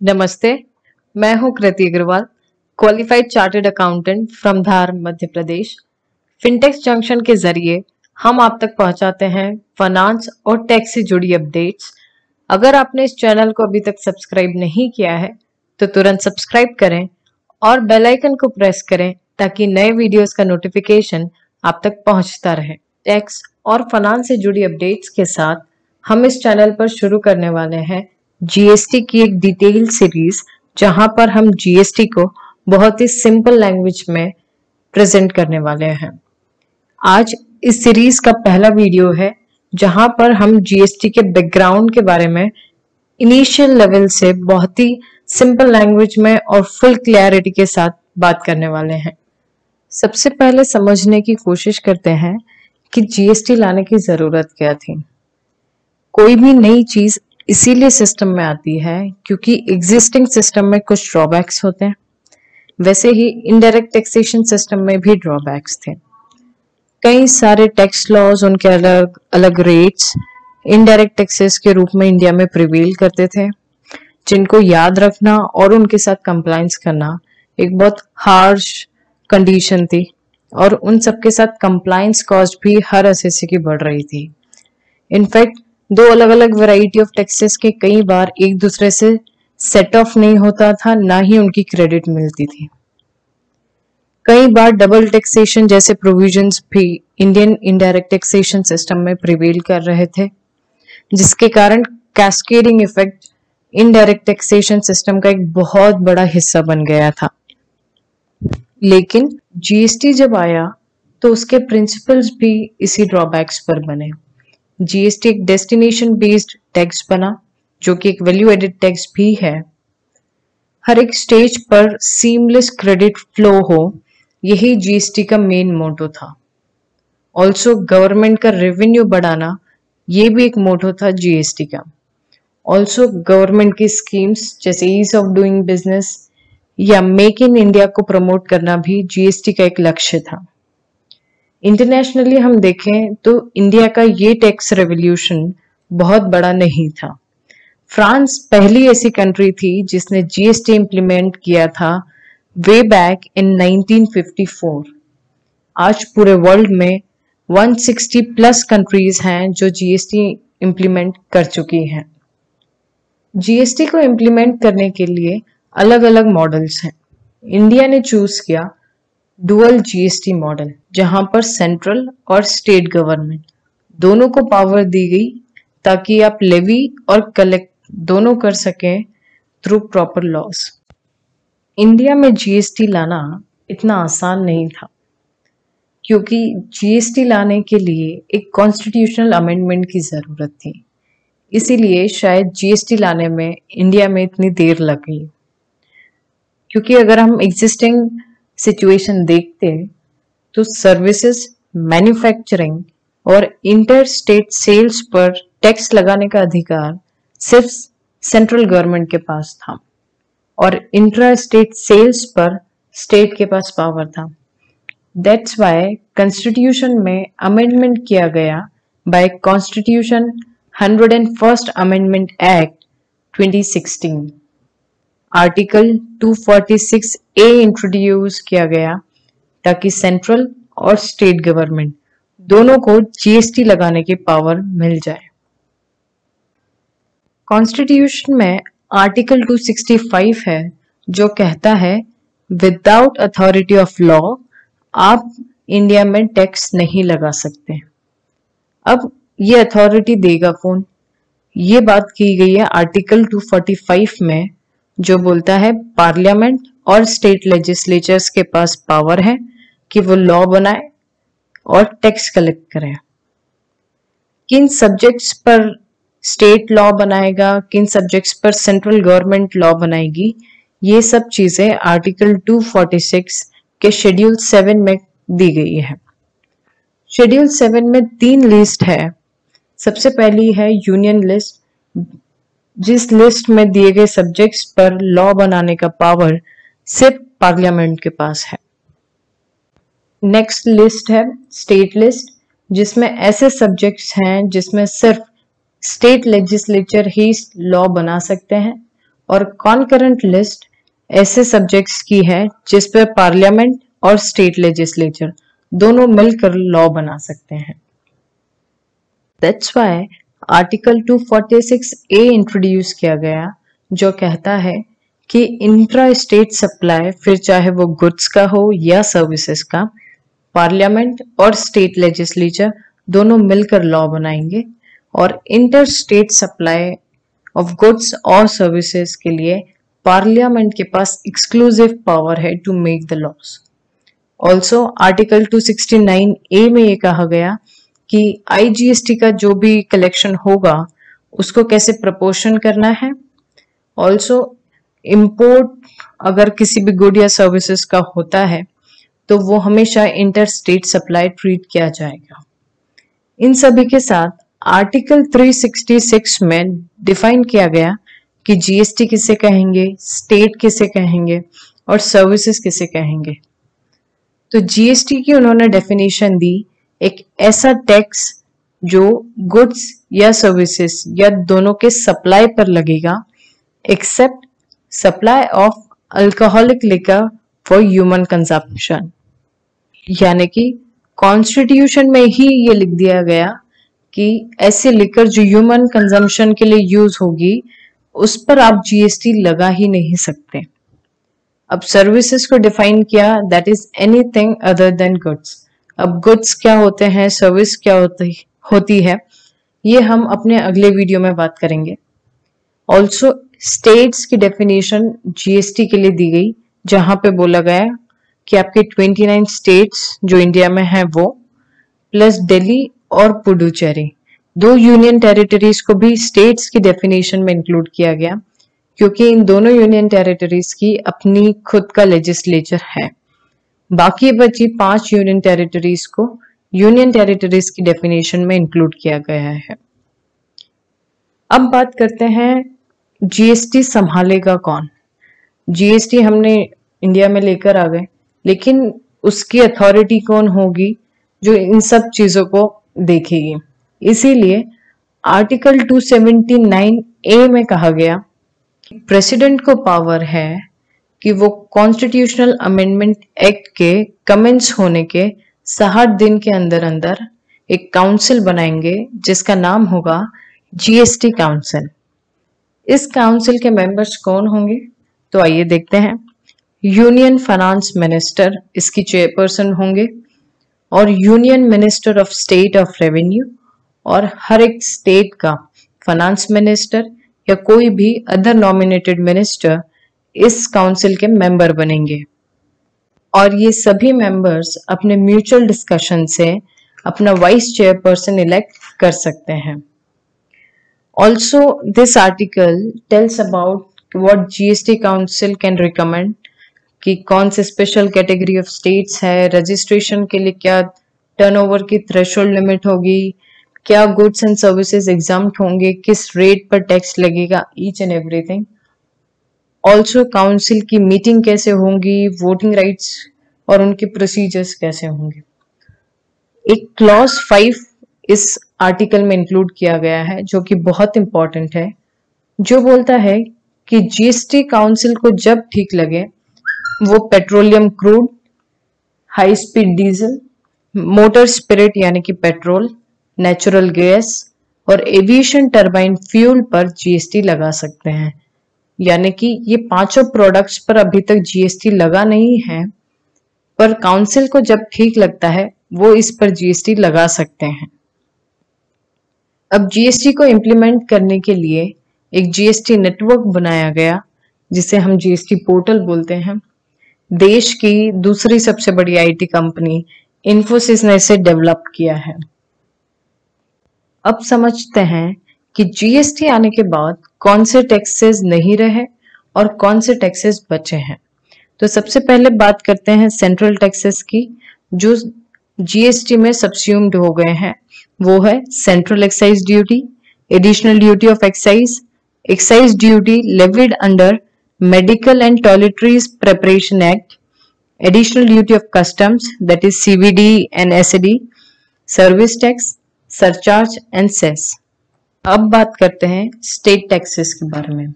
नमस्ते, मैं हूं Kriti Agarwal, qualified chartered accountant from Dhar, Madhya Pradesh. Fintechs junction के जरिए हम आप तक पहुंचाते हैं फाइनेंस और टैक्स से जुड़ी अपडेट्स। अगर आपने इस चैनल को अभी तक सब्सक्राइब नहीं किया है तो तुरंत सब्सक्राइब करें और बेल आइकन को प्रेस करें ताकि नए वीडियोस का नोटिफिकेशन आप तक पहुंचता रहे। टैक्स और फाइनेंस से जुड़ी अपडेट्स के साथ हम इस चैनल पर शुरू करने वाले हैं जीएसटी की एक डिटेल सीरीज, जहां पर हम जीएसटी को बहुत ही सिंपल लैंग्वेज में प्रेजेंट करने वाले हैं। आज इस सीरीज का पहला वीडियो है जहां पर हम जीएसटी के बैकग्राउंड के बारे में इनिशियल लेवल से बहुत ही सिंपल लैंग्वेज में और फुल क्लैरिटी के साथ बात करने वाले हैं। सबसे पहले समझने की कोशिश करते हैं कि जीएसटी लाने की जरूरत क्या थी। कोई भी नई चीज इसीलिए सिस्टम में आती है क्योंकि एग्जिस्टिंग सिस्टम में कुछ ड्रॉबैक्स होते हैं। वैसे ही इनडायरेक्ट टैक्सेशन सिस्टम में भी ड्रॉबैक्स थे। कई सारे टैक्स लॉज, उनके अलग अलग रेट्स इनडायरेक्ट टैक्सेस के रूप में इंडिया में प्रिवेल करते थे, जिनको याद रखना और उनके साथ कंप्लायंस करना एक बहुत हार्श कंडीशन थी और उन सबके साथ कंप्लायंस कॉस्ट भी हर एसएससी की बढ़ रही थी। इनफैक्ट दो अलग अलग वैरायटी ऑफ टैक्सेस के कई बार एक दूसरे से सेट ऑफ नहीं होता था, ना ही उनकी क्रेडिट मिलती थी। कई बार डबल टैक्सेशन जैसे प्रोविजंस भी इंडियन इनडायरेक्ट टैक्सेशन सिस्टम में प्रिवेल कर रहे थे, जिसके कारण cascading effect indirect taxation system का एक बहुत बड़ा हिस्सा बन गया था। लेकिन जीएसटी जब आया तो उसके प्रिंसिपल्स भी इसी ड्रॉबैक्स पर बने। जीएसटी एक डेस्टिनेशन बेस्ड टैक्स बना, जो कि एक वैल्यू एडेड टैक्स भी है। हर एक स्टेज पर सीमलेस क्रेडिट फ्लो हो, यही जीएसटी का मेन मोटो था। ऑल्सो गवर्नमेंट का रेवेन्यू बढ़ाना, ये भी एक मोटो था जीएसटी का। ऑल्सो गवर्नमेंट की स्कीम्स जैसे ईज ऑफ डूइंग बिजनेस या मेक इन इंडिया को प्रमोट करना भी जीएसटी का एक लक्ष्य था। इंटरनेशनली हम देखें तो इंडिया का ये टैक्स रेवोल्यूशन बहुत बड़ा नहीं था। फ्रांस पहली ऐसी कंट्री थी जिसने जीएसटी इंप्लीमेंट किया था वे बैक इन 1954। आज पूरे वर्ल्ड में 160 प्लस कंट्रीज हैं जो जीएसटी इंप्लीमेंट कर चुकी हैं। जीएसटी को इंप्लीमेंट करने के लिए अलग अलग मॉडल्स हैं। इंडिया ने चूज किया डुअल जीएसटी मॉडल, जहां पर सेंट्रल और स्टेट गवर्नमेंट दोनों को पावर दी गई ताकि आप लेवी और कलेक्ट दोनों कर सकें थ्रू प्रॉपर लॉस। इंडिया में जीएसटी लाना इतना आसान नहीं था, क्योंकि जीएसटी लाने के लिए एक कॉन्स्टिट्यूशनल अमेंडमेंट की जरूरत थी। इसीलिए शायद जीएसटी लाने में इंडिया में इतनी देर लग गई। क्योंकि अगर हम एग्जिस्टिंग सिचुएशन देखते तो सर्विसेज, मैन्युफैक्चरिंग और इंटर स्टेट सेल्स पर टैक्स लगाने का अधिकार सिर्फ सेंट्रल गवर्नमेंट के पास था और इंट्रा स्टेट सेल्स पर स्टेट के पास पावर था। दैट्स वाई कॉन्स्टिट्यूशन में अमेंडमेंट किया गया bye constitution 101st amendment act 2016। Article 246A introduce किया गया ताकि सेंट्रल और स्टेट गवर्नमेंट दोनों को जीएसटी लगाने की पावर मिल जाए। कॉन्स्टिट्यूशन में आर्टिकल 265 है जो कहता है विदाउट अथॉरिटी ऑफ लॉ आप इंडिया में टैक्स नहीं लगा सकते। अब ये अथॉरिटी देगा कौन? ये बात की गई है आर्टिकल 245 में, जो बोलता है पार्लियामेंट और स्टेट लेजिस्लेचर्स के पास पावर है कि वो लॉ बनाए और टैक्स कलेक्ट करें। किन सब्जेक्ट्स पर स्टेट लॉ बनाएगा, किन सब्जेक्ट्स पर सेंट्रल गवर्नमेंट लॉ बनाएगी, ये सब चीजें आर्टिकल 246 के शेड्यूल 7 में दी गई है। शेड्यूल 7 में 3 लिस्ट है। सबसे पहली है यूनियन लिस्ट, जिस लिस्ट में दिए गए सब्जेक्ट्स पर लॉ बनाने का पावर सिर्फ पार्लियामेंट के पास है। नेक्स्ट लिस्ट है स्टेट लिस्ट, जिसमें ऐसे सब्जेक्ट्स हैं जिसमें सिर्फ स्टेट लेजिस्लेचर ही लॉ बना सकते हैं और कॉन्करेंट लिस्ट ऐसे सब्जेक्ट्स की है जिस पर पार्लियामेंट और स्टेट लेजिस्लेचर दोनों मिलकर लॉ बना सकते हैं। That's why article 246A introduce किया गया, जो कहता है कि इंट्रा स्टेट सप्लाई, फिर चाहे वो गुड्स का हो या सर्विसेज का, पार्लियामेंट और स्टेट लेजिस्लेचर दोनों मिलकर लॉ बनाएंगे और inter state supply of goods और सर्विसेज के लिए पार्लियामेंट के पास एक्सक्लूसिव पावर है to make the laws. Also article 269A में ये कहा गया कि IGST का जो भी कलेक्शन होगा उसको कैसे प्रपोर्शन करना है। ऑल्सो इम्पोर्ट अगर किसी भी गुड या सर्विसेज का होता है तो वो हमेशा इंटर स्टेट सप्लाई ट्रीट किया जाएगा। इन सभी के साथ आर्टिकल 366 में डिफाइन किया गया कि GST किसे कहेंगे, स्टेट किसे कहेंगे और सर्विसेज किसे कहेंगे। तो GST की उन्होंने डेफिनेशन दी, एक ऐसा टैक्स जो गुड्स या सर्विसेज या दोनों के सप्लाई पर लगेगा except supply of alcoholic liquor for human consumption. यानी कि कॉन्स्टिट्यूशन में ही ये लिख दिया गया कि ऐसे लिकर जो ह्यूमन कंजम्पशन के लिए यूज होगी उस पर आप GST लगा ही नहीं सकते। अब सर्विसेज को डिफाइन किया, that is anything other than goods. अब गुड्स क्या होते हैं, सर्विस क्या होती है, ये हम अपने अगले वीडियो में बात करेंगे। ऑल्सो स्टेट्स की डेफिनेशन GST के लिए दी गई, जहां पे बोला गया कि आपके 29 स्टेट्स जो इंडिया में हैं वो, प्लस दिल्ली और पुडुचेरी, 2 यूनियन टेरिटरीज को भी स्टेट्स की डेफिनेशन में इंक्लूड किया गया, क्योंकि इन दोनों यूनियन टेरिटरीज की अपनी खुद का लेजिस्लेचर है। बाकी बची 5 यूनियन टेरिटरीज को यूनियन टेरिटरीज की डेफिनेशन में इंक्लूड किया गया है। अब बात करते हैं GST संभालेगा कौन। GST हमने इंडिया में लेकर आ गए, लेकिन उसकी अथॉरिटी कौन होगी जो इन सब चीजों को देखेगी। इसीलिए आर्टिकल 279A में कहा गया कि प्रेसिडेंट को पावर है कि वो कॉन्स्टिट्यूशनल अमेंडमेंट एक्ट के कमेंस होने के 60 दिन के अंदर अंदर एक काउंसिल बनाएंगे जिसका नाम होगा GST काउंसिल। इस काउंसिल के मेंबर्स कौन होंगे, तो आइए देखते हैं। यूनियन फाइनेंस मिनिस्टर इसकी चेयरपर्सन होंगे और union minister of state of revenue और हर एक स्टेट का फाइनेंस मिनिस्टर या कोई भी अदर नॉमिनेटेड मिनिस्टर इस काउंसिल के मेंबर बनेंगे। और ये सभी मेंबर्स अपने म्यूचुअल डिस्कशन से अपना वाइस चेयरपर्सन इलेक्ट कर सकते हैं। Also this article tells about what GST council can recommend, कि कौन से स्पेशल कैटेगरी ऑफ स्टेट्स है, रजिस्ट्रेशन के लिए क्या टर्नओवर की थ्रेशोल्ड लिमिट होगी, क्या गुड्स एंड सर्विसेज एग्जाम्प्ट होंगे, किस रेट पर टैक्स लगेगा, each and everything. Also council की मीटिंग कैसे होंगी, वोटिंग राइट्स और उनके प्रोसीजर्स कैसे होंगे। एक क्लॉज 5 इस आर्टिकल में इंक्लूड किया गया है जो कि बहुत इंपॉर्टेंट है, जो बोलता है कि GST काउंसिल को जब ठीक लगे वो petroleum crude, high speed diesel, motor spirit यानी कि पेट्रोल, नेचुरल गैस और एविएशन टरबाइन फ्यूल पर GST लगा सकते हैं। यानी कि ये पांचों प्रोडक्ट्स पर अभी तक GST लगा नहीं है, पर काउंसिल को जब ठीक लगता है वो इस पर GST लगा सकते हैं। अब GST को इम्प्लीमेंट करने के लिए एक GST नेटवर्क बनाया गया जिसे हम GST पोर्टल बोलते हैं। देश की दूसरी सबसे बड़ी IT कंपनी इन्फोसिस ने इसे डेवलप किया है। अब समझते हैं कि GST आने के बाद कौन से टैक्सेस नहीं रहे और कौन से टैक्सेस बचे हैं। तो सबसे पहले बात करते हैं सेंट्रल टैक्सेस की, जो GST में सबस्यूम्ड हो गए हैं। वो है central excise duty, additional duty of excise, excise duty levied under medical and toiletries preparation act, additional duty of customs that is CVD and SAD, service tax, surcharge and cess. अब बात करते हैं स्टेट टैक्सेस के बारे में।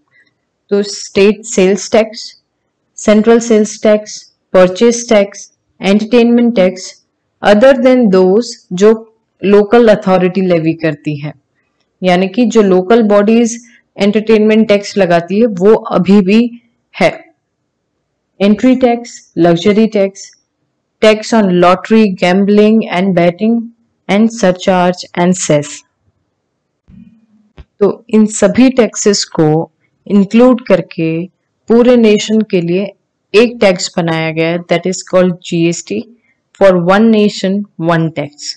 तो state sales tax, central sales tax, purchase tax, entertainment tax other than those जो local authority levy करती है, यानी कि जो लोकल बॉडीज एंटरटेनमेंट टैक्स लगाती है वो अभी भी है। Entry tax, luxury tax, tax on lottery, gambling and betting and surcharge and cess. तो इन सभी टैक्सेस को इंक्लूड करके पूरे नेशन के लिए एक टैक्स बनाया गया है, that is called GST, for one nation one tax.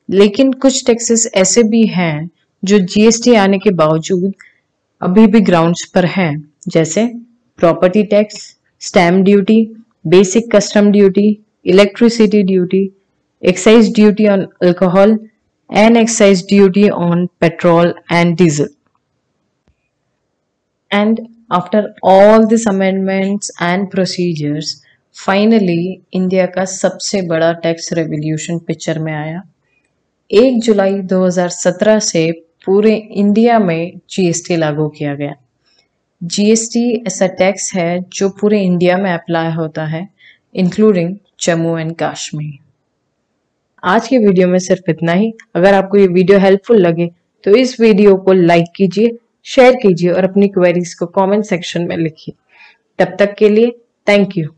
लेकिन कुछ टैक्सेस ऐसे भी हैं जो जीएसटी आने के बावजूद अभी भी ग्राउंड्स पर हैं, जैसे property tax, stamp duty, basic custom duty, electricity duty, excise duty on alcohol and excise duty on petrol and diesel. And after all these amendments and procedures, finally India का सबसे बड़ा टैक्स रेवोल्यूशन पिक्चर में आया। 1 जुलाई 2017 से पूरे India में GST लागू किया गया। जीएसटी ऐसा टैक्स है जो पूरे इंडिया में अप्लाई होता है, इंक्लूडिंग जम्मू एंड कश्मीर। आज के वीडियो में सिर्फ इतना ही। अगर आपको ये वीडियो हेल्पफुल लगे तो इस वीडियो को लाइक कीजिए, शेयर कीजिए और अपनी क्वेरीज को कमेंट सेक्शन में लिखिए। तब तक के लिए थैंक यू।